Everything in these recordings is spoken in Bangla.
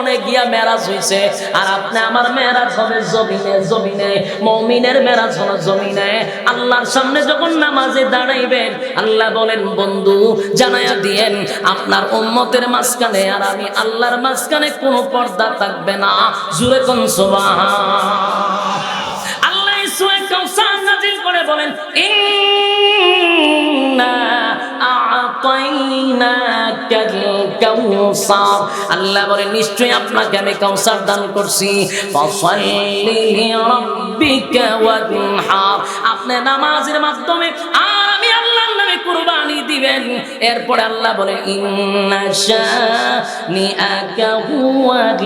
চরণে গিয়া মেরাজ হইছে, আর আপনি আমার মেরাজ হবে জমিনে জমিনে, মুমিনের মেরাজ হলো জমিনে। আল্লাহর সামনে যখন নামাজে দাঁড়াইবেন, আল্লাহ বলেন বন্ধু জানায়া দিয়েন আপনার উম্মতের মাঝখানে আর আমি আল্লাহর মাঝখানে কোনো পর্দা থাকবে না। জোরে কোন সুবহান। আল্লাহ সূরা কাউসার নাযিল করে বলেন ইন্না আ'তাইনাকাল কাউসার। আল্লাহ বলেন নিশ্চয়ই আপনাকে আমি কাউসার দান করছি। ফাসাল্লি লিরাব্বিকা ওয়ানহার, আপনি নামাজের মাধ্যমে আর আমি আল্লাহর নামে কুরবানি দিবেন। এরপরে আল্লাহ বলে ইন্না শানিআকা হুয়াল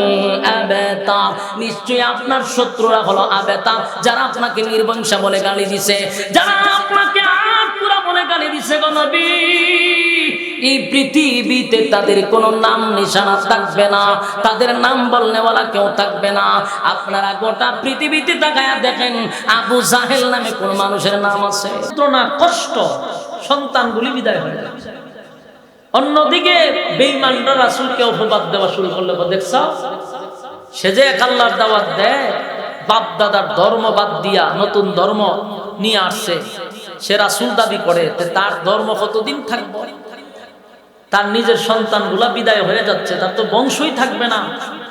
আবতার, নিশ্চয়ই আপনার শত্রুরা হলো আবতার, যারা আপনাকে নির্বংশা বলে গালি দিছে, যারা আপনাকে আত্মরা বলে গালি দিছে গো নবী। এই পৃথিবীতে তাদের কোনো নাম নিশানা থাকবে না, তাদের নাম বলনেওয়ালা কেউ থাকবে না। আপনারা গোটা পৃথিবীতে তাকায়া দেখেন আবু জাহেল নামে কোন মানুষের নাম আছে? যন্ত্রণা কষ্ট সন্তানগুলি বিদায় হয়ে যায়। অন্যদিকে বেঈমানরা রাসূলকে অপবাদ দেওয়া শুরু করলে দেখছ, সে যে এক আল্লাহর দাওয়াত দেয়, বাপ দাদার ধর্ম বাদ দিয়া নতুন ধর্ম নিয়ে আসছে, সে রাসূল দাবি করে, তার ধর্ম কতদিন থাকবে? তার নিজের সন্তানগুলা বিদায় হয়ে যাচ্ছে, তার তো বংশই থাকবে না,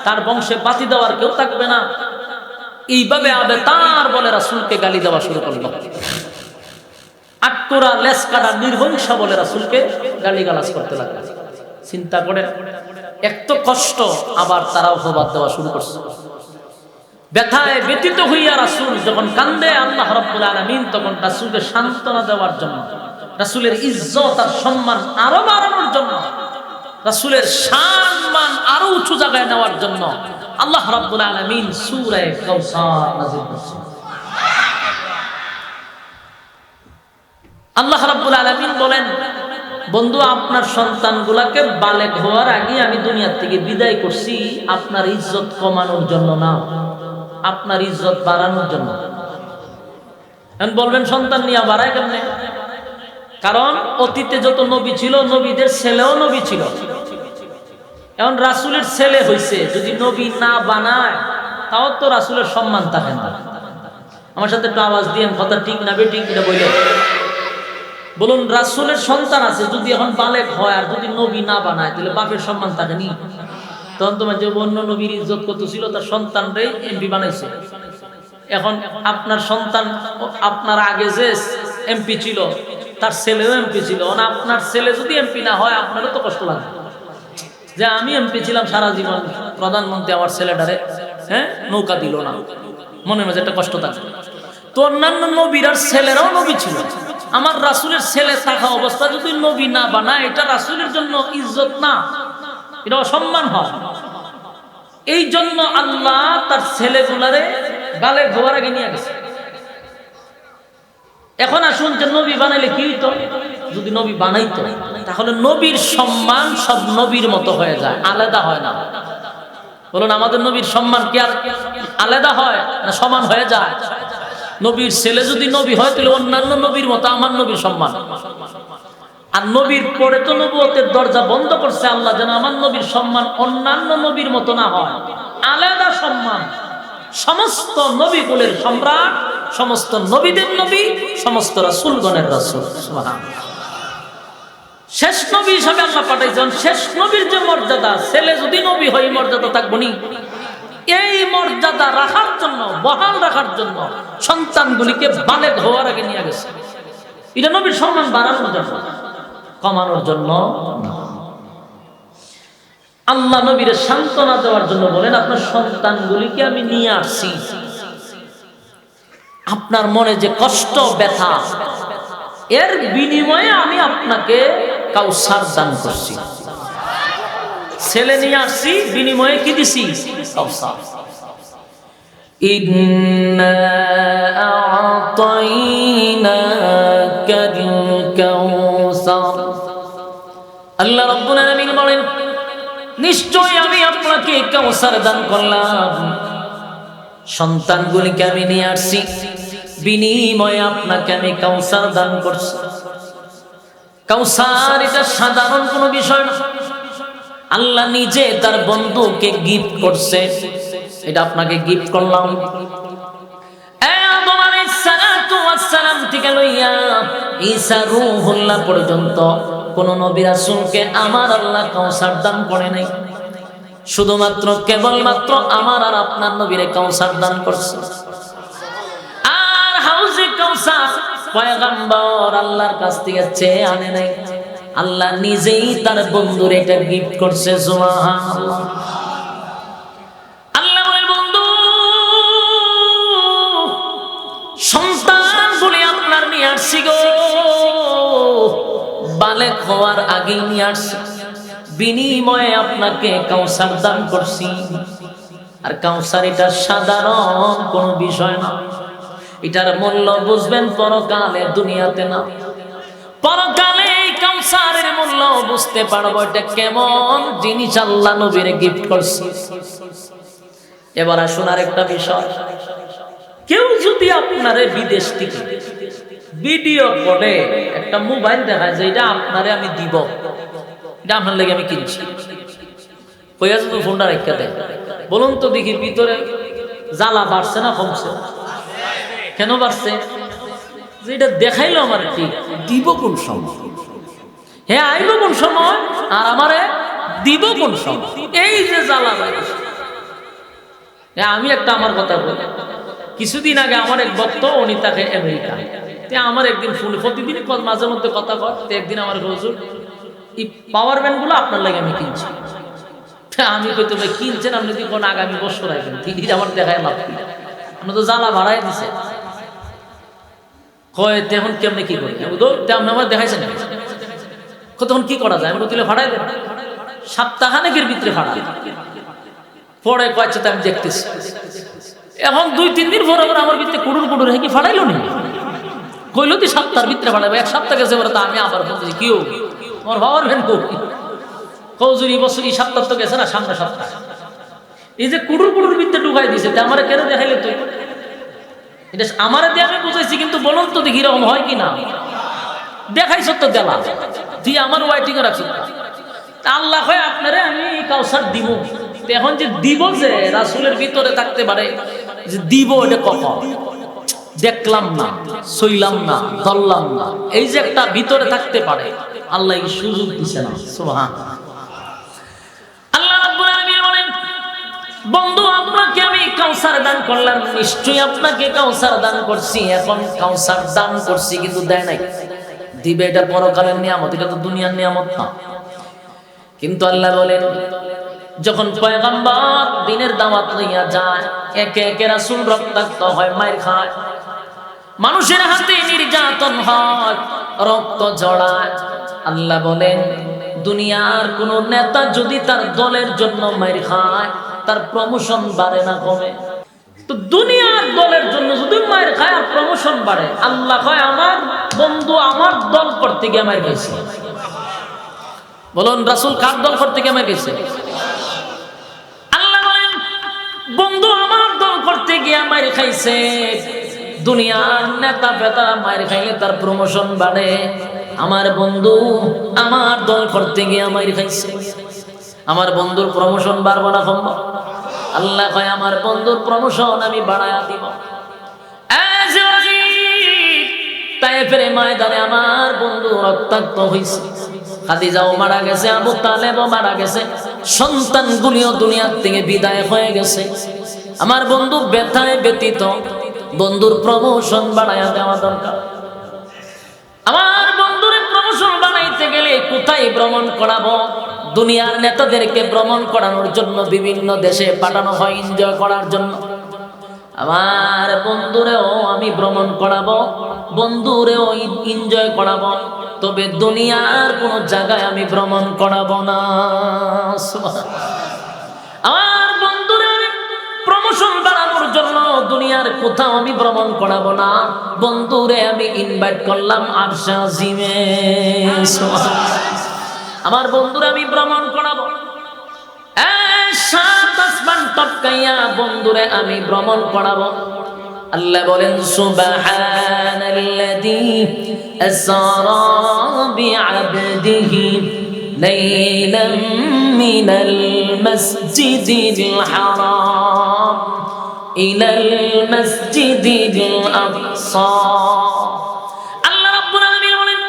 তার বংশে বাতি দেওয়ার কেউ থাকবে না। এইভাবে আবেতার বলে রাসূলকে গালি দেওয়া শুরু করলো। আটকোরা লেসকাটা নির্বংশ বলে রাসূলকে গালিগালাজ করতে লাগলো। চিন্তা করে এত কষ্ট, আবার তারা অপবাদ দেওয়া শুরু করছে। ব্যথায় ব্যতীত হইয়া রাসূল যখন কান্দে, আল্লাহ রাব্বুল আলামিন তখন রাসূলকে সান্ত্বনা দেওয়ার জন্য, রাসূলের ইজ্জত আর সম্মান আরো বাড়ানোর জন্য, রাসূলের সম্মান আরো উঁচু জায়গায় নেওয়ার জন্য আল্লাহ রাব্বুল আলামিন সূরা কাউসার নাযিল করেছেন। আল্লাহ রাব্বুল আলামিন বলেন বন্ধু আপনার সন্তানগুলাকে বালেগ হওয়ার আগে আমি দুনিয়া থেকে বিদায় করছি আপনার ইজ্জত কমানোর জন্য না, আপনার ইজ্জত বাড়ানোর জন্য। এখন বলবেন সন্তান নিয়ে বাড়ায় কেমনে? কারণ অতীতে যত নবী ছিল, নবীদের ছেলেও নবী ছিল। এখন রাসূলের ছেলে হইছে, যদি নবী না বানায় তাও তো রাসূলের সম্মান থাকে না। আমার সাথে একটু আওয়াজ দিয়েন, কথা ঠিক না বেঠিক এটা বললেন। বলুন রাসূলের সন্তান আছে, যদি এখন বালেগ হয় আর যদি নবী না বানায় তাহলে বাপের সম্মান থাকেনি? তখন তোমার যে অন্য নবীর ইজ্জত কত ছিল, তার সন্তানরাই এমপি বানাইছে। এখন আপনার সন্তান, আপনার আগে যে এমপি ছিল তার ছেলেও এমপি ছিল, আপনার ছেলে যদি এমপি না হয় আপনারও তো কষ্ট লাগবে যে আমি এমপি ছিলাম সারা জীবন, প্রধানমন্ত্রী আমার ছেলেটারে নৌকা দিল না, মনের মাঝে একটা কষ্ট থাকে। তো অন্যান্য নবীর ছেলেরাও নবী ছিল, আমার রাসূলের ছেলে থাকা অবস্থা যদি নবী না বানায়, এটা রাসূলের জন্য ইজ্জত না, এটা অসম্মান হয়। এই জন্য আল্লাহ তার ছেলেগুলারে বালেগ হওয়ার আগে নিয়ে গেছে। এখন আসুন যে নবী বানাইলে কি হইতো? যদি নবী বানাইতো তাহলে নবীর সম্মান সব নবীর মতো হয়ে যায়, আলাদা হয় না। বলুন আমাদের নবীর সম্মান কি আর আলাদা হয় না সমান হয়ে যায়? নবীর ছেলে যদি নবী হয় তাহলে অন্যান্য নবীর মতো আমার নবীর সম্মান। আর নবীর পরে তো নবুয়তের দরজা বন্ধ করছে আল্লাহ, যেন আমার নবীর সম্মান অন্যান্য নবীর মতো না হয়, আলাদা সম্মান। সমস্ত নবীকুলের সম্রাট, সমস্ত নবীদের নবী, সমস্ত রাসূলগণের রাসূল। সুবহানাল্লাহ। শেষ নবী হিসাবে আল্লাহ পাঠাইছেন। শেষ নবীর যে মর্যাদা, ছেলে যদি নবী হয় মর্যাদা থাকবো নি? এই মর্যাদা রাখার জন্য, বহাল রাখার জন্য সন্তানগুলিকে বালেগ হওয়ার আগে নিয়ে গেছে। এটা নবীর সম্মান বাড়ানোর জন্য, কমানোর জন্য। আল্লাহ নবীর সান্ত্বনা দেওয়ার জন্য বলেন আপনার সন্তানগুলিকে আমি নিয়ে আসছি, আপনার মনে যে কষ্ট ব্যথা, এর বিনিময়ে আমি আপনাকে কাউসার দান করছি। ছেলে নিয়ে আসছি, বিনিময়ে কি দিছি? কাউসার। ইন্না আ'তাইনাকাল কাউসার। আল্লাহ রাব্বুল আলামিন বলেন নিশ্চয় আমি আপনাকে কাউসার দান করলাম। সন্তানগুলিকে আমি নিয়ে আসছি, বিনিময়ে আপনাকে আমি কাউসার দান করছি। কাউসার এটা সাধারণ কোনো বিষয় না। আল্লাহ নিজে তার বন্ধুকে গিফট করছে, এটা আপনাকে গিফট করলাম। আদম আলাইহিস সালাতু ওয়াস সালাম থেকে লইয়া ঈসা রূহুল্লাহ পর্যন্ত কোন নবী রাসূলকে আমার আল্লাহ কাউসার দান করে নাই, শুধুমাত্র কেবলমাত্র আমার আর আপনার নবীরে কাউসার দান করছে। আর হাউজে কাউসার পয়গম্বর আল্লাহর কাছ থেকে চেয়ে আনে নাই, আল্লাহ নিজেই তার বন্ধুর এটা গিফট করছে। সুবহানাল্লাহ। আল্লাহ বলে, বন্ধু সন্তান বলে আপনার নিয়ে আসছি গো, বালেক হওয়ার আগেই নিয়ে আসছি, বিনিময়ে আপনাকে কাউসার দান করছি। আর কাউসার এটা সাধারণ কোনো বিষয় না, এটার মূল্য বুঝবেন পরকালে, দুনিয়াতে না। পরকালে এই কাউসারের মূল্য বুঝতে পারবো, এটা কেমন জিনিস আল্লাহ নবীর গিফট করছে। এবার আসুন আরেকটা বিষয়, কেউ যদি আপনারে বিদেশ থেকে ভিডিও করে একটা মোবাইল দেখায় যে এটা আপনারে আমি দিব, এটা আপনার লেগে আমি কিনছি, কইয়া যদি ফোনটা রেখে দেয়, বলুন তো দেখি ভিতরে জ্বালা বাড়ছে না কমছে? কেন বাড়ছে? যে এটা দেখাইলো আমার ঠিক, দিব কোন সময়, হ্যাঁ আইব কোন সময়, আর আমারে দিব কোন সময়, এই যে জ্বালা বাড়ছে। আমি একটা আমার কথা বলি, কিছুদিন আগে আমার এক বক্ত, উনি তাকে আমেরিকা, আমার একদিন ফোন, প্রতিদিন মাঝে মধ্যে কথা কর, একদিন আমার হুজুর এই পাওয়ার ব্যাংক গুলো আপনার লাগে আমি কিনছি। আমি কইতে ভাই কিনছেন আপনি যদি কোন আগামী বছর রাখবেন, ঠিক আমার দেখায় লাভ কি, আপনি তো জ্বালা ভাড়াই দিছে। কয় তখন কেমনে কি করি, তেমন আমার দেখাইছেন তখন কি করা যায়, আমি তুলে ভাড়াই দেব, সপ্তাহখানেকের ভিতরে ভাড়া পরে কয়েছে আমি দেখতেছি। এখন 2-3 দিন পর আমার ভিতরে কুড়ুর কুড়ুর কি ফাড়াইলো নি, কইলো তুই সপ্তাহের ভিতরে ফাড়াইবো, 1 সপ্তাহ গেছে বলে, তা আমি আবার বলতেছি কি আমার ভাবার ভেন কৌজুরি বছর এই সপ্তাহ তো গেছে না, সামনে সপ্তাহ এই যে কুড়ুর কুড়ুর ভিতরে ঢুকাই দিছে, আমার কেন দেখাইলে তুই, এটা আমার দিয়ে আমি বুঝাইছি, কিন্তু বলুন তো দেখি এরকম হয় কি না, দেখাইছ তো দেলা তুই আমার ওয়াইটিং এ রাখছি। আল্লাহ হয় আপনারে আমি কাউসার দিব, এখন যে দিব যে রাসূলের ভিতরে থাকতে পারে, যে দিব এটা কখন দেখলাম না, সইলাম না, ধরলাম না, এই যে একটা ভিতরে থাকতে পারে, আল্লাহ এই সুযোগ দিছে না। সুবহানাল্লাহ। আল্লাহ রাব্বুল আলামিন বলেন, বন্ধু আপনাকে আমি কাউসার দান করলাম, নিশ্চয়ই আপনাকে কাউসার দান করছি। এখন কাউসার দান করছি কিন্তু দেয় নাই, দিবে এটা পরকালের নিয়ামত, এটা তো দুনিয়ার নিয়ামত না। কিন্তু আল্লাহ বলেন, যখন পয়গম্বর দ্বীনের দাওয়াত লইয়া যায়, একে একে রাসূল রক্তাক্ত হয়, মার খায়, মানুষের হাতে নির্যাতন হয়, রক্ত ঝরায়। আল্লাহ বলেন, দুনিয়ার কোন নেতা যদি তার দলের জন্য মার খায়, তার প্রমোশন বাড়ে না কমে? তো দুনিয়ার দলের জন্য যদি মার খায় আর প্রমোশন বাড়ে, আল্লাহ কয় আমার বন্ধু আমার দল করতে গিয়ে মার খাইছে। বলুন রাসূল কার দল করতে গিয়ে মার খাইছে? আল্লাহ বলেন, বন্ধু আমার দল করতে গিয়ে মার খাইছে। দুনিয়ার নেতা ফেতারা মার খাইলে তার প্রমোশন বাড়ে, আমার বন্ধু আমার দল করতে গিয়ে মার খাইছে, আমার বন্ধুর প্রমোশন বাড়বে না কমবে? আল্লাহ কয় আমার বন্ধুর প্রমোশন আমি বাড়ায়া দিব। তায়েফের ময়দানে আমার বন্ধু রক্তাক্ত হইছে, খাদিজাও মারা গেছে, আবু তালেবও মারা গেছে, সন্তানগুলিও দুনিয়ার থেকে বিদায় হয়ে গেছে। আমার বন্ধু ব্যথায় ব্যতীত, বন্ধুর প্রমোশন বাড়ায়া দেওয়া দরকার। আমার বন্ধুর প্রমোশন বানাইতে গেলে কোথায় ভ্রমণ করাবো? দুনিয়ার নেতাদেরকে ভ্রমণ করানোর জন্য বিভিন্ন দেশে পাঠানো হয় এনজয় করার জন্য। আমার বন্ধুরেও আমি ভ্রমণ করাবো, বন্ধুরেও এনজয় করাবো, তবে দুনিয়ার কোন জায়গায় আমি ভ্রমণ করাবো না। আমার বন্ধুরে আমি প্রমোশন বাড়ানোর জন্য দুনিয়ার কোথাও আমি ভ্রমণ করাবো না, বন্ধুরে আমি ইনভাইট করলাম আরশে আজিমে। আমার বন্ধুরা আমি ভ্রমণ করাবো, 7 আসমান টপকাইয়া বন্ধুরে আমি ভ্রমণ করাবো। আল্লাহ বলেন, সুবহানাল্লাযী আসরা বিআবদিহি লাইলাম মিনাল মাসজিদিল হারাম ইলাল মাসজিদিল আকসা। আল্লাহ রাব্বুল আলামিন বলেন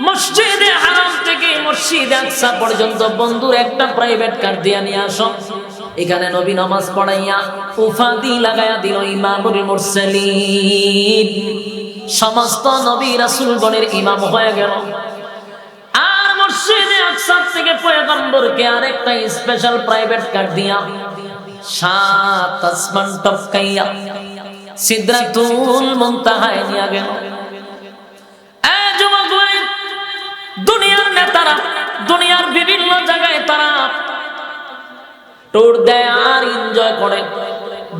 মসজিদে হারাম থেকে মসজিদে আকসা পর্যন্ত বন্ধুর একটা প্রাইভেট কার দিয়ে নিয়ে আসো। এখানে নবী নামাজ পড়াইয়া উফাদি লাগায়া দিল ইমামুল মুরসালিন, সমস্ত নবী রাসূলগণের ইমাম হয়ে গেল। আর মসজিদে আকসা থেকে পয়গম্বরকে আরেকটা স্পেশাল প্রাইভেট কার দিয়া 7 আসমান টপকাইয়া সিদরাতুল মুনতাহায় নিয়ে গেল। এই যুবক ভাই, দুনিয়ার নেতারা দুনিয়ার বিভিন্ন জায়গায় তারা ট্যুর দেয় আর এনজয় করে,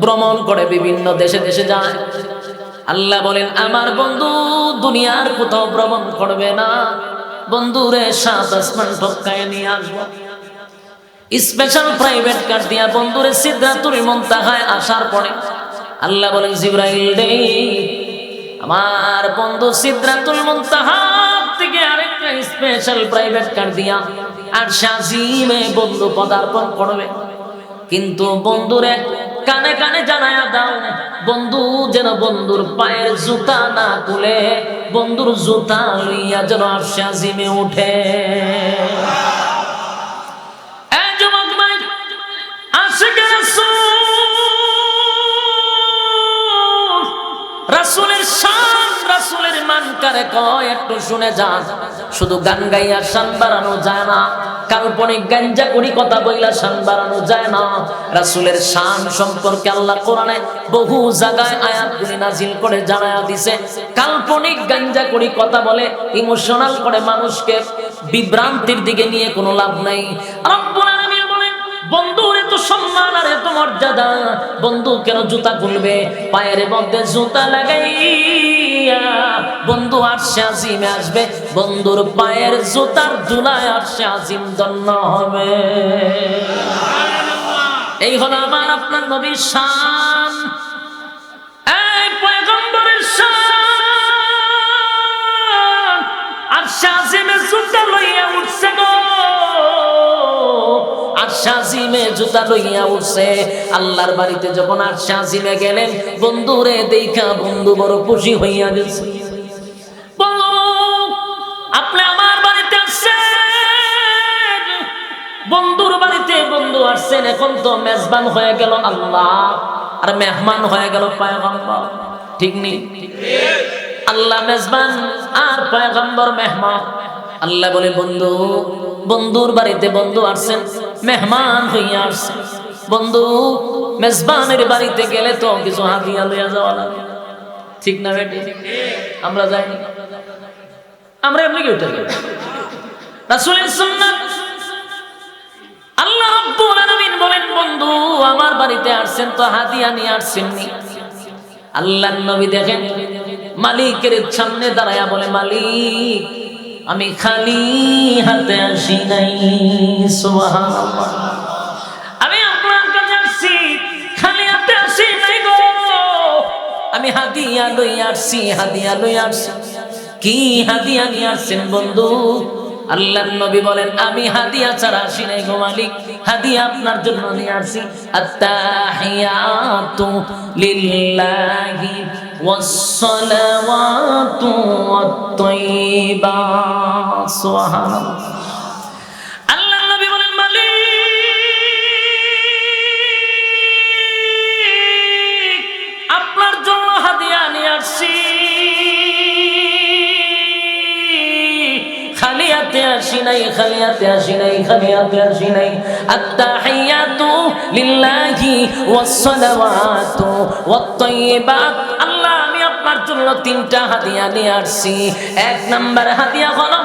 ভ্রমণ করে, বিভিন্ন দেশে দেশে যায়। আল্লাহ বলেন আমার বন্ধু দুনিয়ার কোথাও ভ্রমণ করবে না, বন্ধুরে 7 আসমান টপকায় নিয়ে আসবো। স্পেশাল প্রাইভেট কার দিয়া বন্ধুরে সিদরাতুল মুনতাহায় আসার পরে আল্লাহ বলেন জিবরাইল রে, আমার বন্ধু সিদরাতুল মুনতাহা থেকে আরেকটা স্পেশাল প্রাইভেট কার দিয়া আরশে আজিমে বন্ধু পদার্পণ করবে। কিন্তু বন্ধুরে কানে কানে জানায়া দাও, বন্ধু যেন বন্ধুর পায়ের জুতা না খুলে বন্ধুর জুতা লইয়া যেন আরশে আজিমে উঠে। রাসূলের শান রাসূলের মান কারে কয় একটু শুনে যান। শুধু গান গাইয়া শান বাড়ানো যায় না, কাল্পনিক গাঞ্জা করি কথা বইলা শান বাড়ানো যায় না। রাসূলের শান সম্পর্কে আল্লাহ কোরআনে বহু জায়গায় আয়াতগুলি নাজিল করে জানায়া দিয়েছে। কাল্পনিক গাঞ্জা করি কথা বলে ইমোশনাল করে মানুষকে বিভ্রান্তির দিকে নিয়ে কোনো লাভ নাই। রব্বুল আলামিন বলেন বন্ধুর এত সম্মান আর এত মর্যাদা, বন্ধু কেন জুতা খুলবে? পায়ের মধ্যে জুতা লাগাইয়া বন্ধু আরশে আজিমে আসবে, বন্ধুর পায়ের জুতার ধুলায় আরশে আজিম ধন্য হবে। এই হলো আমার আপনার নবীর শান, এই পয়গম্বরের শান। আরশে আজিমে জুতা লইয়া উঠছে গো, আরশে আজিমে জুতা লইয়া উঠছে। আল্লাহর বাড়িতে যখন আরশে আজিমে গেলেন, বন্ধুরে দেখা বন্ধু বড় খুশি হইয়া গেছে। আপনি আমার বাড়িতে আসছেন, বন্ধুর বাড়িতে বন্ধু আসছেন, এখন তো মেজবান হয়ে গেল আল্লাহ আর মেহমান হয়ে গেল পয়গম্বর, ঠিক নেই? আল্লাহ মেজবান আর পয়গম্বর মেহমান। আল্লাহ বলে বন্ধু বন্ধুর বাড়িতে বন্ধু আসছেন, মেহমান হইয়া আসছেন। বন্ধু মেজবানের বাড়িতে গেলে তো কিছু হাদিয়া লইয়া যাওয়া লাগে, ঠিক না বেটি? আমরা যাইনি, আমরা এমনি কি উঠে যাই? রাসূলের সুন্নাত। আল্লাহ রাব্বুল আলামিন বলেন বন্ধু আমার বাড়িতে আসছেন তো হাদিয়া নিয়ে আসছেননি। আল্লাহর নবী দেখেন মালিকের সামনে দাঁড়ায়া বলে, মালিক আমি খালি হাতে আসি নাই। সুবহানাল্লাহ, আমি আপনার কাছে আসছি, খালি হাতে আসি নাই গো, আমি হাদিয়া লইয়া আসছি, হাদিয়া লইয়া আসছি। কি হাদিয়া নিয়ে আসছেন বন্ধু? আল্লাহর নবী বলেন আমি হাদিয়া ছাড়া আসি নাই গো মালিক, হাদিয়া আপনার জন্য নিয়ে আসছি। আত্তাহিয়াতু লিল্লাহি ওয়াসসালাওয়াতু ওয়াত-তাইয়্যিবাত। সুবহানাল্লাহ। আল্লাহর নবী বলেন মালিক আপনার জন্য হাদিয়া নিয়ে আসছি, খালিয়াতে আসি নাই, খালিয়াতে আসি নাই, খালিয়াতে আসি নাই। আত্তাহিয়াতু লিল্লাহি ওয়াসসালাওয়াতু ওয়াত-তাইয়্যিবাত। আল্লাহ আমি আপনার জন্য 3টা হাদিয়া নিয়ে আসছি। 1 নাম্বার হাদিয়া হলো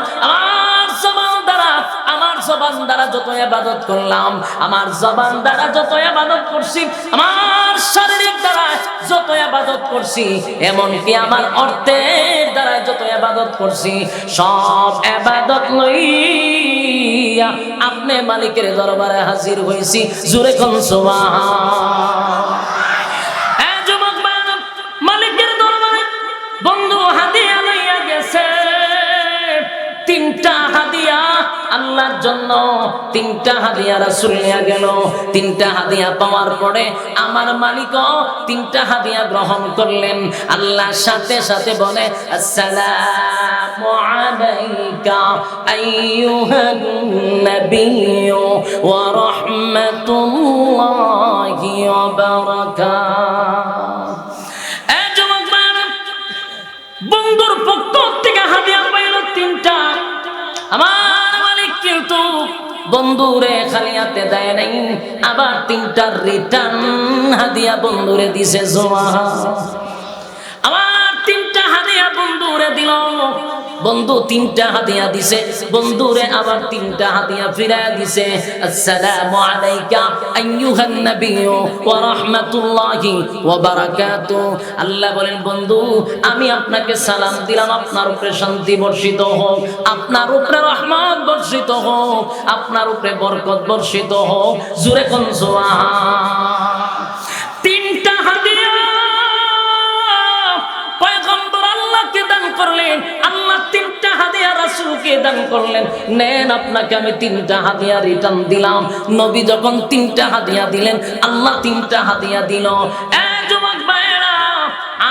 আমার জবান দ্বারা যত ইবাদত করলাম, আমার জবান দ্বারা যত ইবাদত করছি, আমার শারীরিক দ্বারা যত ইবাদত করছি, এমনকি আমার অর্থের দ্বারা যত ইবাদত করছি, সব ইবাদত লইয়া আপনি মালিকের দরবারে হাজির হইছি। জোরে কোন সুবহান। এই যুবক বান্দা মালিকের দরবারে বন্ধু হাদিয়া লইয়া গেছে, 3টা হাদিয়া আল্লাহর জন্য তিনটা হাদিয়া রাসূল নিয়ে গেল। তিনটা হাদিয়া পাওয়ার পরে আমার মালিকও তিনটা হাদিয়া গ্রহণ করলেন। আল্লাহ সাথে সাথে বলে, আসসালামু আলাইকা আইয়ুহান নাবিয়্যু ওয়া রাহমাতুল্লাহি ওয়া বারাকাতুহু। এই যুবক ভাইরা, বন্ধুর পক্ষ থেকে হাদিয়া পাইল তিনটা। আমার মালিক কিন্তু বন্ধুরে খালি হাতে দেয় নাই, আবার তিনটা রিটার্ন হাদিয়া বন্ধুরে দিছে। আমার তিনটা হাদিয়া বন্ধুরে দিল। বন্ধু তিনটা হাদিয়া দিছে, বন্ধুরে আবার তিনটা হাদিয়া ফিরায়া দিছে। আসসালামু আলাইকা আইয়ুহান নাবিয়্যু ওয়া রাহমাতুল্লাহি ওয়া বারাকাতুহু। আল্লাহ বলেন, বন্ধু আমি আপনাকে সালাম দিলাম, আপনার উপরে শান্তি বর্ষিত হোক, আপনার উপরে রহমত বর্ষিত হোক, আপনার উপরে বরকত বর্ষিত হোক। জোরে কোন সুবহান। তিনটা হাদিয়া পয়গম্বর আল্লাহকে দান করলেন, আল্লাহ তিনটা হাদিয়া রাসূলকে দান করলেন। নেন, আপনাকে আমি তিনটা হাদিয়া রিটার্ন দিলাম। নবী যখন তিনটা হাদিয়া দিলেন, আল্লাহ তিনটা হাদিয়া দিল। এই যুবক ভাইরা,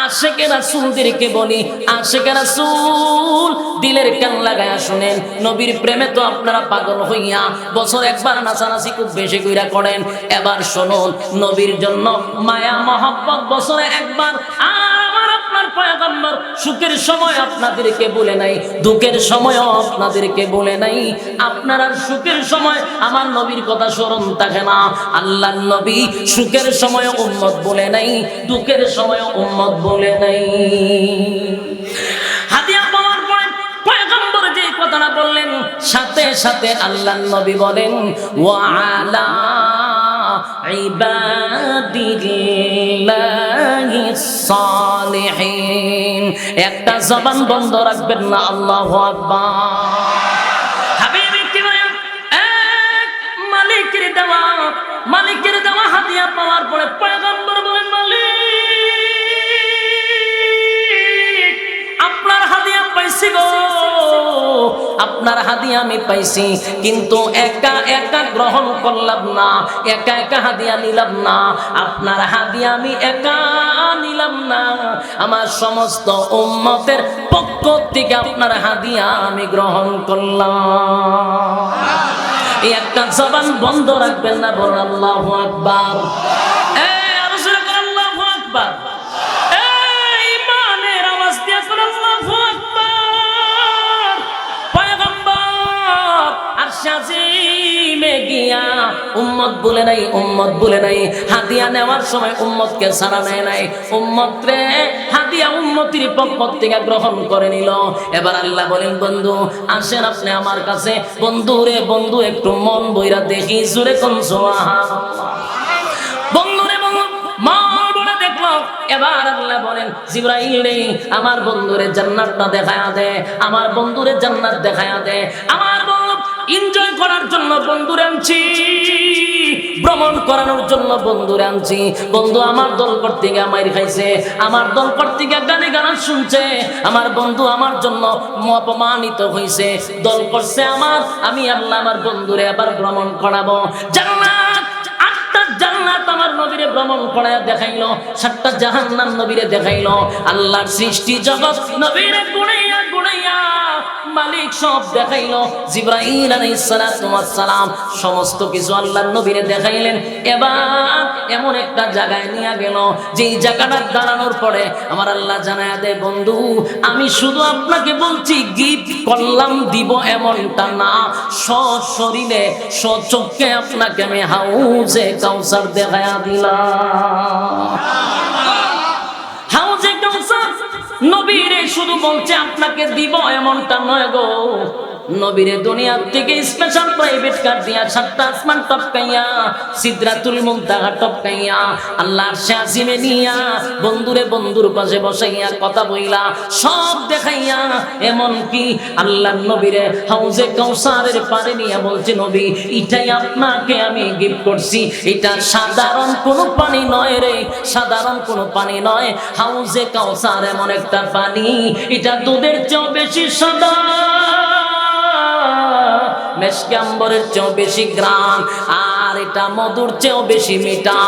আশিকে রাসূলদেরকে বলি, আশিকে রাসূল দিলের কান লাগায়া শুনেন। নবীর প্রেমে তো আপনারা পাগল হইয়া বছর একবার নাচানাচি খুব বেশি কইরা করেন। এবার শুনুন, নবীর জন্য মায়া মহব্বত বছরে একবার। আর আপনার পয়গম্বর সুখের সময় আপনাদেরকে বলে নাই, দুঃখের সময়ও আপনাদেরকে বলে নাই। আপনারা সুখের সময় আমার নবীর কথা স্মরণ থাকে না। আল্লাহর নবী সুখের সময় উম্মত বলে নাই, দুঃখের সময় উম্মত বলে নাই। হাদিয়া পাওয়ার পরে পয়গম্বর যে কথাটা বললেন, সাথে সাথে আল্লাহর নবী বলেন, ওয়া আলা ইবাদিল্লাহিস সালিহিন। একটা জবান বন্ধ রাখবেন না, আল্লাহু আকবার। হাবিব কি বলেন, এক মালিকের দেওয়া হাদিয়া পাওয়ার পরে পয়গম্বর বলেন, মালিক আপনার হাদিয়া পাইছি গো, আপনার হাদিয়া আমি পাইছি, কিন্তু একা একা গ্রহণ করলাম না, একা একা হাদিয়া নিলাম না। আপনার হাদিয়া আমি একা নিলাম না, আমার সমস্ত উম্মতের পক্ষ থেকে আপনার হাদিয়া আমি গ্রহণ করলাম। একটা জবান বন্ধ রাখবেন না, বলুন আল্লাহু আকবার। আরো জোরে বলুন আল্লাহু আকবার। ইমানের আওয়াজ দিয়ে বলুন আল্লাহু আকবার। পয়গম্বর আরশ আজিমে গিয়া উম্মত বলে নাই, উম্মত বলে নাই। হাদিয়া নেওয়ার সময় উম্মতকে ছাড়া নেয় নাই, উম্মত রে হাদিয়া উম্মতির পক্ষ থেকে গ্রহণ করে নিল। এবার আল্লাহ বলেন, বন্ধু আসেন আপনি আমার কাছে। বন্ধু রে, বন্ধু একটু মন বইরা দেখি। জোরে কোন সুবহানাল্লাহ। বন্ধু রে, বন্ধু মন বইরা দেখলো। এবার আল্লাহ বলেন, জিবরাইল রে আমার বন্ধুরে জান্নাতটা দেখায়া দে, আমার বন্ধুরে জান্নাত দেখায়া দে। আমার বন্ধু এনজয় করার জন্য বন্ধুরে আনছি, ভ্রমণ করানোর জন্য বন্ধুরে আনছি। বন্ধু আমার দল করতে গিয়ে মাইর খাইছে, আমার দল করতে গিয়ে গানে গান শুনছে। আমার বন্ধু আমার জন্য অপমানিত হয়েছে, দল করছে আমার। আমি আল্লাহ আমার বন্ধুরে আবার ভ্রমণ করাবো। জান্নাত, 8টা জান্নাত আমার নবীরে ভ্রমণ করায়া দেখাইলো, 7টা জাহান্নাম নবীরে দেখাইলো। আল্লাহর সৃষ্টি জগৎ নবীরে গুনাইয়া গুনাইয়া মালিক সব দেখাইলো। জিবরাইল আলাইহিস সালাতু ওয়াস সালাম সমস্ত কিছু আল্লাহর নবীরে দেখাইলেন। এবার এমন একটা জায়গায় নিয়ে গেল, যেই জায়গাটা দাঁড়ানোর পরে আমার আল্লাহ জানায়া দেয়, বন্ধু আমি শুধু আপনাকে বলছি, গিফট করলাম দিব এমনটা না, সশরীরে সচক্ষে আপনাকে আমি হাউজে কাউসার দেখায়া দিলাম। হাউজে কাউসার নবীরে শুধু বলছে আপনাকে দিব এমনটা নয় গো, নবীরে দুনিয়া থেকে স্পেশাল প্রাইভেট কার দিয়া 7টা আসমান টপকাইয়া সিদরাতুল মুনতাহা টপকাইয়া আল্লাহর শাসিমে নিয়া বন্ধুরে বন্ধুর পাশে বসাইয়া কথা বইলা সব দেখাইয়া, এমন কি আল্লাহর নবীরে হাউজে কাউসারের পারে নিয়া বলছে, নবী এটাই আপনাকে আমি গিফট করছি, এটা সাধারণ কোনো পানি নয় রে, সাধারণ কোনো পানি নয়। হাউজে কাউসার এমন একটা পানি, এটা দুধের চেয়েও বেশি সাদা, মেশকে আম্বরের চেয়েও বেশি গ্রাম, আর এটা মধুর চেয়েও বেশি মিঠা।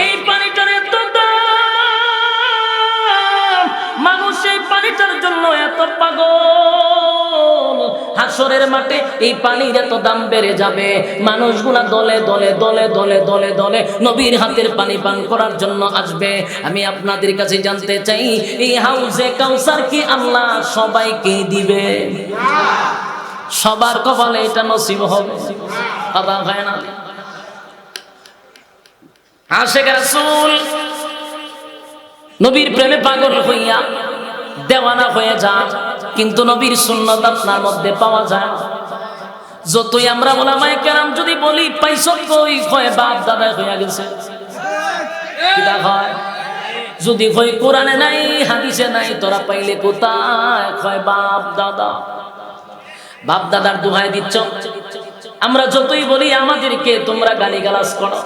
এই পানিটার এত দাম, মানুষ এই পানিটার জন্য এত পাগল। হাসরের মাঠে এই পানির এত দাম বেড়ে যাবে, মানুষগুলা দলে দলে দলে দলে দলে দলে নবীর হাতের পানি পান করার জন্য আসবে। আমি আপনাদের কাছে জানতে চাই, এই হাউজে কাউসার কি আল্লাহ সবাইকে দিবে? সবার কপালে এটা নসিব হবে? কথা হয় না? আশিক রাসূল নবীর প্রেমে পাগল হইয়া দেওয়ানা হয়ে যান, কিন্তু নবীর সুন্নাত আপনার মধ্যে পাওয়া যায় না। যতই আমরা ওলামায়ে কেরাম যদি বলি পাইছো কই, কয় বাপ দাদা হইয়া গেছে। কিটা হয়? যদি কই কোরআনে নাই হাদিসে নাই, তোরা পাইলে কোথায়? কয় বাপ দাদা। বাপ দাদার দোহাই দিচ্ছ। আমরা যতই বলি আমাদেরকে তোমরা গালিগালাজ করো,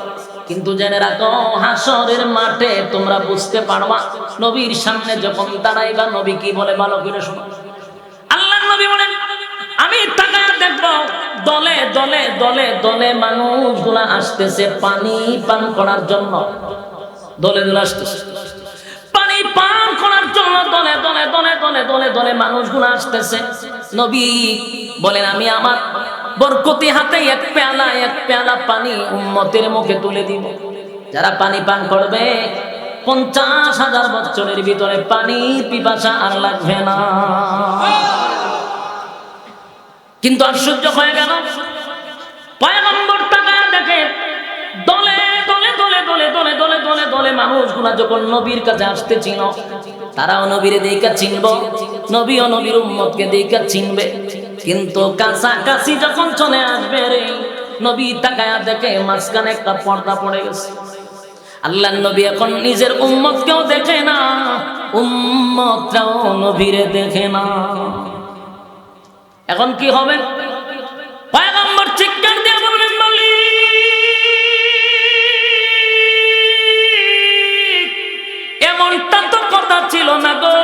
কিন্তু জেনে রাখো হাসরের মাঠে তোমরা বুঝতে পারবা, নবীর সামনে যখন দাঁড়াইবা নবী কি বলে ভালো করে শোনো। আল্লাহর নবী বলেন, আমি তাকায় দেখব দলে দলে দলে দলে মানুষগুলা আসতেছে পানি পান করার জন্য। দলে দলে আসতেছে পানি পান করার জন্য, দলে দলে দলে দলে দলে দলে মানুষগুলা আসতেছে। নবী বলেন, আমি আমার বরকতি হাতে এক পেয়ালা পানি উম্মতের মুখে তুলে দিব। যারা পানি পান করবে 50,000 বছরের ভিতরে পানি পিপাসা আর লাগবে না। কিন্তু আশ্চর্য হয়ে গেল, পয়গম্বর তাকায় দেখে দলে দলে দলে দলে দলে দলে দলে দলে মানুষগুলা যখন নবীর কাছে আসতেছিল, তারাও নবীরে দেখা চিনব, নবীও নবীর উম্মতকে দেখা চিনবে। কিন্তু কাছাকাছি যখন চলে আসবে রে, নবী তাকায়া দেখে মাঝখানে একটা পর্দা পড়ে গেছে। আল্লাহর নবী এখন নিজের উম্মতকেও দেখে না, উম্মতরাও নবীরে দেখে না। এখন কি হবে? পয়গম্বর চিৎকার দিয়ে বলবেন, এমনটা তো কথা ছিল না গো,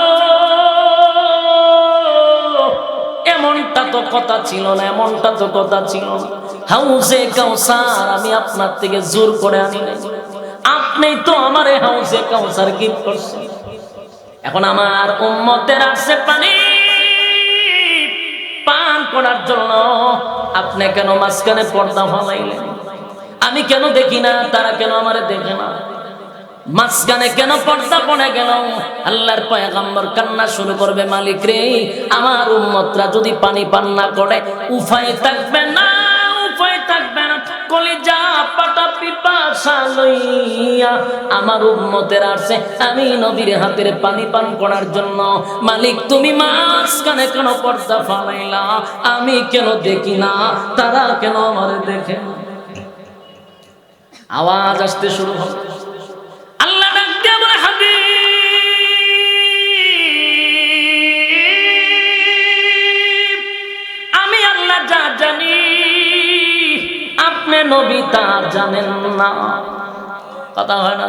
এমনটা তো কথা ছিল না, এমনটা তো কথা ছিল না। হাউজে কাউসার আমি আপনার থেকে জোর করে আনি নাই, আপনি তো আমারে হাউজে কাউসার গিফট করছেন। এখন আমার উম্মতের আসে পানি পান করার জন্য, আপনি কেন মাঝখানে পর্দা ফলাইলেন? আমি কেন দেখি না, তারা কেন আমারে দেখে না? মাঝখানে কেন পর্দা পড়ে গেল? আল্লাহর পয়গম্বর কান্না শুরু করবে, মালিক রে, আমার উম্মতরা যদি পানি পান না করে উপায় থাকবে না, উপায় থাকবে না। কলিজা পাটা পিপাসা লইয়া আমার উম্মতের আসে আমি নবীর হাতের পানি পান করার জন্য। মালিক তুমি মাঝখানে কেন পর্দা ফালাইলা? আমি কেন দেখি না, তারা কেন আমারে দেখে? আওয়াজ আসতে শুরু হবে। আল্লাহ ডাক দিয়ে বলে, হাবিব আমি আল্লাহ যা জানি আপনি নবী তা জানেন না। কথা হয় না?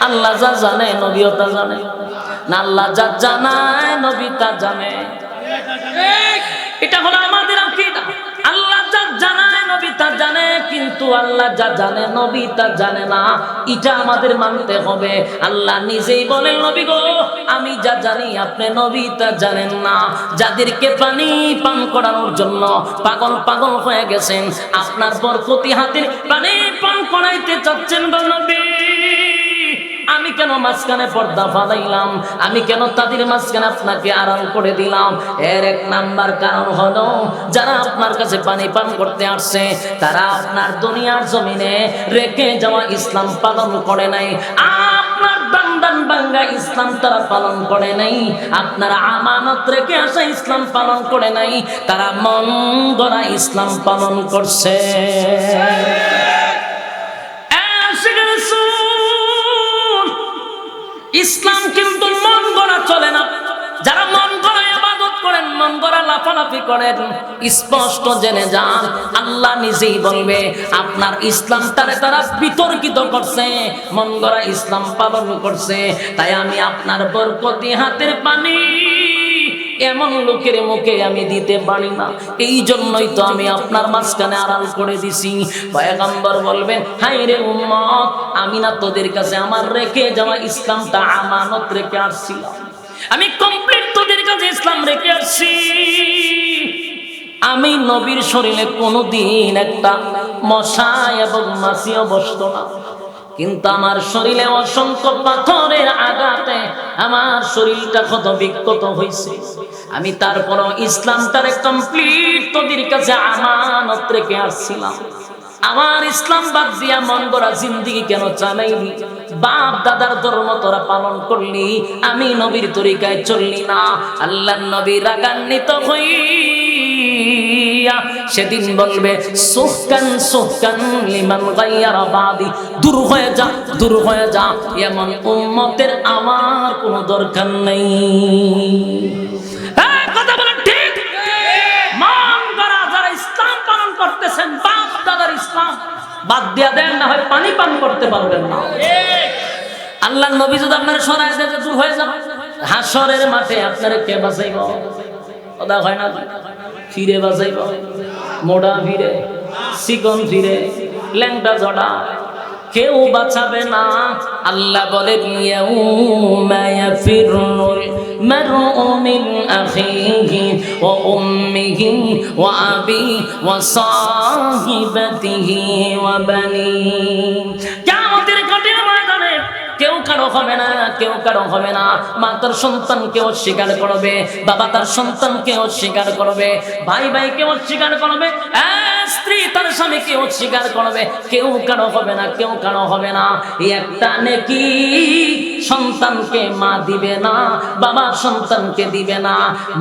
আল্লাহ যা জানে নবীও তা জানে না, আল্লাহ যা জানায় নবী তা জানে। এটা হলো আমাদের আকীদা। আল্লাহ যা জানায় নবী তা জানে, কিন্তু আল্লাহ যা জানে নবী তা জানে না, এটা আমাদের মানতে হবে। আল্লাহ নিজেই বলেন, নবী গো আমি যা জানি আপনি নবী তা জানেন না। যাদেরকে পানি পান করানোর জন্য পাগল পাগল হয়ে গেছেন, আপনার বরকতি হাতের পানি পান করাইতে চাচ্ছেন গো নবী, আমি কেন মাঝখানে পর্দা ফালাইলাম? আমি কেন তাদের মাঝখানে আপনাকে আড়াল করে দিলাম? এর এক নাম্বার কারণ হলো, যারা আপনার কাছে পানি পান করতে আসছে তারা আপনার দুনিয়ার জমিনে রেখে যাওয়া ইসলাম পালন করে নাই। আপনার দান বাঙ্গা ইসলাম তারা পালন করে নাই, আপনারা আমানত রেখে আসা ইসলাম পালন করে নাই, তারা মন গড়া ইসলাম পালন করছে। ইসলাম কিন্তু মন গড়া চলে না। যারা মন গড়া ইবাদত করেন, মন গড়া লাফালাফি করেন, স্পষ্ট জেনে যান আল্লাহ নিজেই বলবে আপনার ইসলাম তারা বিতর্কিত করছে, মন গড়া ইসলাম পালন করছে। তাই আমি আপনার বরকতি হাতের পানি এমন লোকের মুখে আমি দিতে পারি না, এই জন্যই তো আমি আপনার মাঝখানে আড়াল করে দিছি। পয়গম্বর বলবেন, হায় রে উম্মত, আমি না তোদের কাছে আমার রেখে যাওয়া ইসলামটা আমানত রেখে আসছিলাম, আমি কমপ্লিট তোদের কাছে ইসলাম রেখে আসছি। আমি নবীর শরীরে কোনোদিন একটা মশা এবং মাছিও বসতো না, কিন্তু আমার শরীরে অসংখ্য পাথরের আঘাতে আমার শরীরটা ক্ষত বিক্ষত হয়েছে। আমি তারপরও ইসলামটারে কমপ্লিট তোদের কাছে আমানত রেখে আসছিলাম। আমার ইসলাম বাদ দিয়া মন গড়া জিন্দেগি কেন চালাইলি? বাপ দাদার ধর্ম তোরা পালন করলি, আমি নবীর তরিকায় চললি না। আল্লাহর নবী রাগান্বিত হইয়া সেদিন বলবে, সুহকান সুহকান লিমান গায়্যারা বাদি, দূর হয়ে যা, দূর হয়ে যা, এমন উম্মতের আমার কোনো দরকার নেই। কথা বলেন ঠিক? মন গড়া যারা ইসলাম পালন করতেছেন, বাপ দাদার ইসলাম বাদ দিয়া দেন, না হয় পানি পান করতে পারবেন না। আল্লাহর নবী যদি আপনারা সরায় দেন, দূর হয়ে যাবে, হাসরের মাঠে আপনারা কে বাঁচাইব? কথা হয় না, ফিরে বাঁচাইব, মোড়া ফিরে, চিকন ফিরে, ল্যাংটা জড়া, কেউ বাঁচাবে না। আল্লাহ বলেন, ইয়াউমা ইয়াফিরুল মারউ মিন আখিহি ওয়া উম্মিহি ওয়া আবিহি ওয়া সাহিবাতিহি ওয়া বানিহি। কিয়ামতের কঠিন ময়দানে কেউ কারো হবে না, কেউ কারো হবে না। মা তার সন্তানকে অস্বীকার করবে, বাবা তার সন্তানকে অস্বীকার করবে, ভাই ভাইকে অস্বীকার করবে, স্ত্রী তার স্বামীকে অস্বীকার করবে, কেউ কারো হবে না, কেউ কারো হবে না। একটা নেকি সন্তানকে মা দিবে না, বাবা সন্তানকে দিবে না।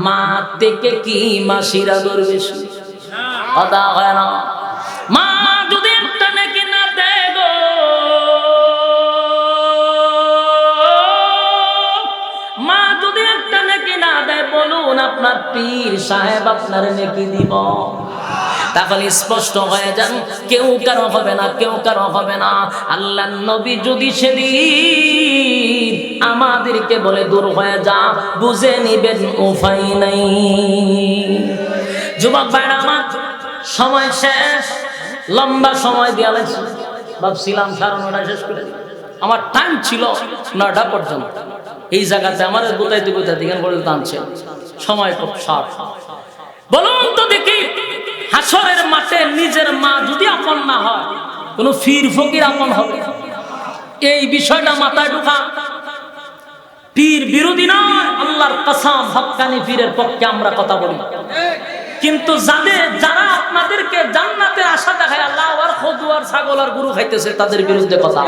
মা থেকে কি মাসিরা দূর বেশি? কথা হয় না। মা যদি একটা নেকি না দেয় গো, মা যদি একটা নেকি না দেয়, বলুন আপনার পীর সাহেব আপনার নেকি দিব? তাহলে স্পষ্ট হয়ে যান, কেউ কারো হবে না, কেউ কারো হবে না। আল্লাহর নবী যদি সেদিন আমাদেরকে বলে দূর হয়ে যা, বুঝে নিবেন উপায় নাই। যুবক ভাইরা আমার, সময় শেষ, লম্বা সময় দেওয়া লাগছে। ভাবছিলাম 9:30 শেষ করে দিই, আমার টাইম ছিল 9টা পর্যন্ত। এই জায়গাতে আমার গোতাইতে গোতাইতে গান করে টানছে, সময় খুব শর্ট। বলুন তো দেখি, হাসরের মাঠে নিজের মা যদি আপন না হয়, কোন পীর ফকির আপন হবে? এই বিষয়টা মাথায় ঢোকা। পীর বিরোধী নয়, আল্লাহর কসম, হক্কানি পীরের পক্ষে আমরা কথা বলি। কিন্তু যারা আপনাদেরকে জান্নাতের আশা দেখায়, আল্লাহ আর খদু আর ছাগল আর গরু খাইতেছে, তাদের বিরুদ্ধে কথা।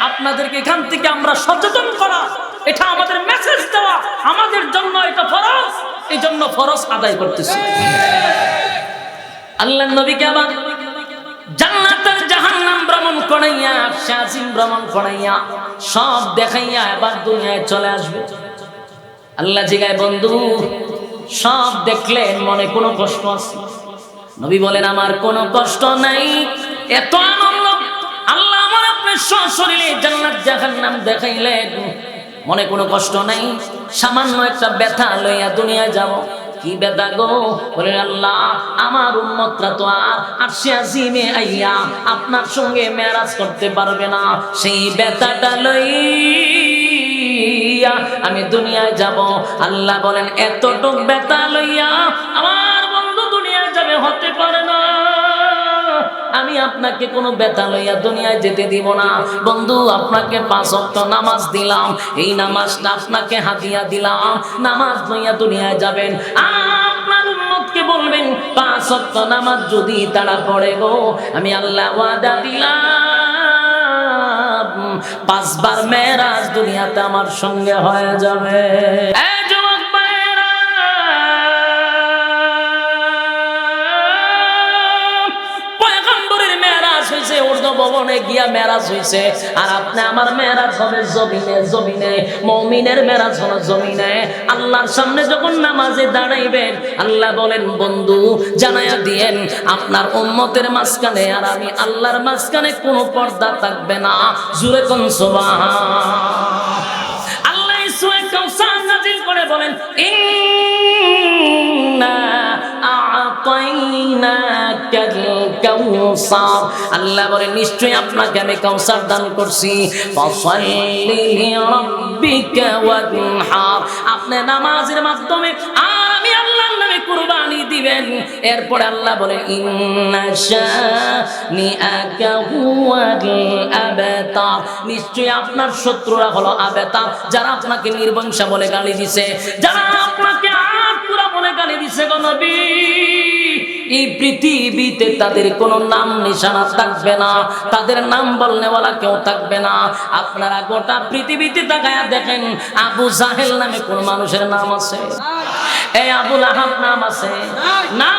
আপনাদেরকে এখান থেকে আমরা সচেতন করা, এটা আমাদের মেসেজ দেওয়া, আমাদের জন্য এটা ফরজ, এই জন্য ফরজ আদায় করতেছি। আল্লাহর নবীকে আবার জান্নাত আর জাহান্নাম ভ্রমণ করাইয়া, শাসিম ভ্রমণ করাইয়া, সব দেখাইয়া এবার দুনিয়ায় চলে আসবে। আল্লাহ জিগায়, বন্ধু সব দেখলেন, মনে কোনো কষ্ট আছে? নবী বলেন, আমার কোনো কষ্ট নাই, এত আনন্দ আল্লাহ আমার আপনার সশরীরে জান্নাত জাহান্নাম দেখাইলেন, মনে কোনো কষ্ট নাই। সামান্য একটা ব্যথা লইয়া দুনিয়ায় যাব। কি ব্যথা গো? বলেন, আল্লাহ আমার উম্মতরা তো আর আরশে আজিমে আইয়া আপনার সঙ্গে মেরাজ করতে পারবে না, সেই ব্যথাটা লইয়া আমি দুনিয়ায় যাব। আল্লাহ বলেন, এতটুক ব্যথা লইয়া আমার বন্ধু দুনিয়ায় যাবে, হতে পারে না। আমি আপনাকে কোনো ব্যথা লইয়া দুনিয়ায় যেতে দিব না। বন্ধু, আপনাকে 5 ওয়াক্ত নামাজ দিলাম, এই নামাজটা আপনাকে হাদিয়া দিলাম, নামাজ লইয়া দুনিয়ায় যাবেন। আপনার উম্মতকে বলবেন, 5 ওয়াক্ত নামাজ যদি তারা পড়ে গো, আমি আল্লাহ ওয়াদা দিলাম 5 বার মেরাজ দুনিয়াতে আমার সঙ্গে হয়ে যাবে। ভবনে গিয়া মেরাজ হইছে, আর আপনি আমার মেরাজ হবে জমিনে। জমিনে মুমিনের মেরাজ হলো জমিনে। আল্লাহর সামনে যখন নামাজে দাঁড়াইবেন, আল্লাহ বলেন, বন্ধু জানায়া দিয়েন, আপনার উম্মতের মাঝখানে আর আমি আল্লাহর মাঝখানে কোনো পর্দা থাকবে না। জোরে কোন সুবহান। আল্লাহ সূরা কাউসার নাযিল করে বলেন ইন্না আ'তাইনাকাল কাউসার। আল্লাহ বলে নিশ্চয়ই আপনাকে আমি কাউসার দান করছি। ফাসাল্লি লিরাব্বিকা ওয়ানহার, আপনি নামাজের মাধ্যমে আমি আল্লাহর নামে কুরবানি দিবেন। এরপরে আল্লাহ বলে ইন্না শানিআকা হুয়াল আবতার, নিশ্চয়ই আপনার শত্রুরা হলো আবতার, যারা আপনাকে নির্বংশা বলে গালি দিছে, যারা আপনাকে আত্মরা বলে গালি দিছে। গো নবী, এই পৃথিবীতে তাদের কোনো নাম নিশানা থাকবে না, তাদের নাম বলনেওয়ালা কেউ থাকবে না। আপনারা গোটা পৃথিবীতে তাকায়া দেখেন, আবু জাহেল নামে কোন মানুষের নাম আছে? এই আবু লাহাব নাম আছে না?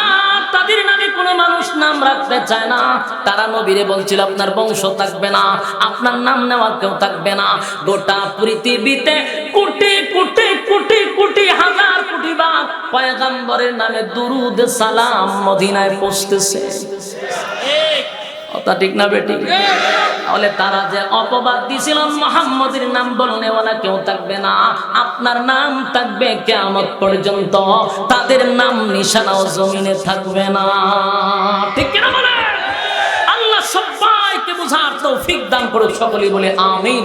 তাদের নামে কোনো মানুষ নাম রাখতে চায় না। তারা নবীরে বলছিল আপনার বংশ থাকবে না, আপনার নাম নেওয়া কেউ থাকবে না। গোটা পৃথিবীতে কোটি কোটি কোটি কোটি হাজার কোটি বার পয়গম্বরের নামে দুরুদ সালাম মদিনায় পৌঁছতেছে। কথা ঠিক না বেটি? তাহলে তারা যে অপবাদ দিছিল মুহাম্মদের নাম বলনেওয়ালা কেউ থাকবে না, আপনার নাম থাকবে কিয়ামত পর্যন্ত, তাদের নাম নিশানাও জমিনে থাকবে না। ঠিক কিনা বলে? আল্লাহ সবাইকে বুঝার তৌফিক দান করুক, সকলেই বলে আমিন।